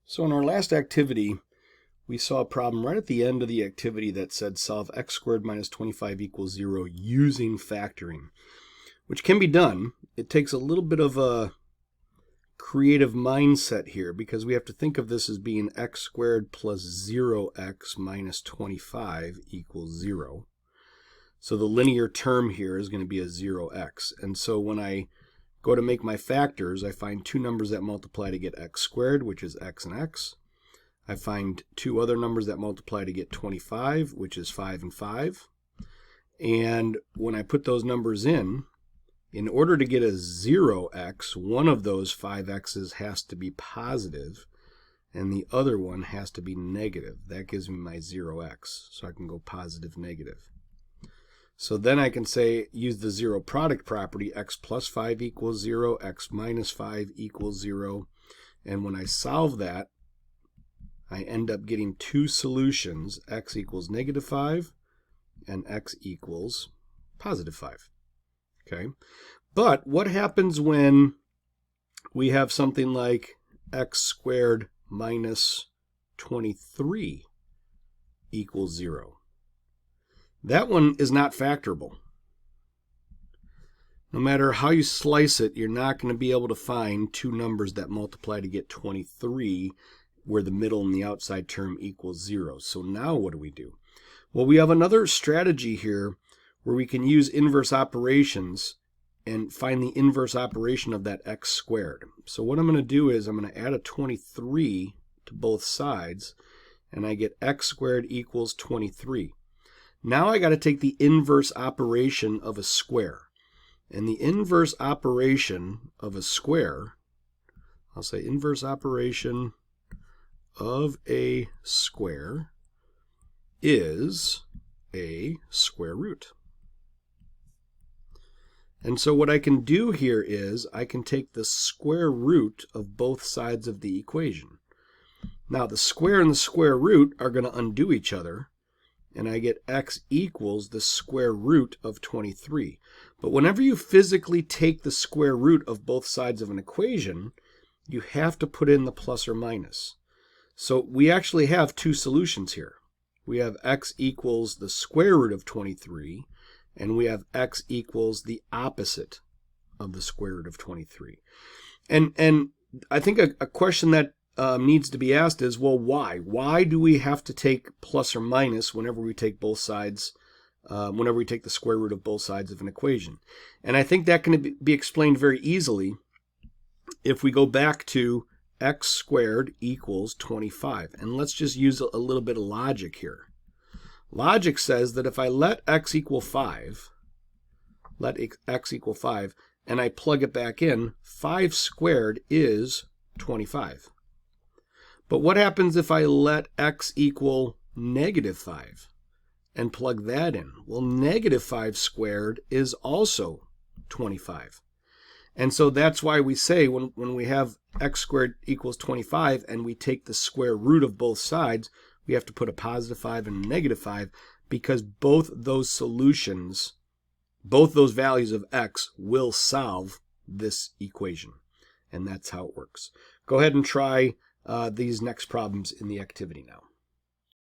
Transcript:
So in our last activity, we saw a problem right at the end of the activity that said solve x squared minus 25 equals 0 using factoring, which can be done. It takes a little bit of a creative mindset here because we have to think of this as being x squared plus 0x minus 25 equals 0. So the linear term here is going to be a 0x. And so when I go to make my factors, I find two numbers that multiply to get x squared, which is x and x. I find two other numbers that multiply to get 25, which is 5 and 5. And when I put those numbers in order to get a 0x, one of those 5x's has to be positive, and the other one has to be negative. That gives me my 0x, so I can go positive, negative. So then I can say, use the zero product property, x plus 5 equals 0, x minus 5 equals 0. And when I solve that, I end up getting two solutions, x equals negative 5 and x equals positive 5. Okay, but what happens when we have something like x squared minus 23 equals 0? That one is not factorable. No matter how you slice it, you're not going to be able to find two numbers that multiply to get 23 where the middle and the outside term equals 0. So now what do? Well, we have another strategy here where we can use inverse operations and find the inverse operation of that x squared. So what I'm going to do is I'm going to add a 23 to both sides, and I get x squared equals 23. Now I got to take the inverse operation of a square. And the inverse operation of a square, I'll say inverse operation of a square is a square root. And so what I can do here is I can take the square root of both sides of the equation. Now the square and the square root are going to undo each other, and I get x equals the square root of 23. But whenever you physically take the square root of both sides of an equation, you have to put in the plus or minus. So we actually have two solutions here. We have x equals the square root of 23, and we have x equals the opposite of the square root of 23. And I think a question that needs to be asked is, well, why? Why do we have to take plus or minus whenever we take both sides, whenever we take the square root of both sides of an equation? And I think that can be explained very easily if we go back to x squared equals 25. And let's just use a little bit of logic here. Logic says that if I let x equal 5, and I plug it back in, 5 squared is 25. But what happens if I let x equal negative 5 and plug that in? Well, negative 5 squared is also 25. And so that's why we say when we have x squared equals 25 and we take the square root of both sides, we have to put a positive 5 and a negative 5 because both those solutions, both those values of x will solve this equation. And that's how it works. Go ahead and try these next problems in the activity now.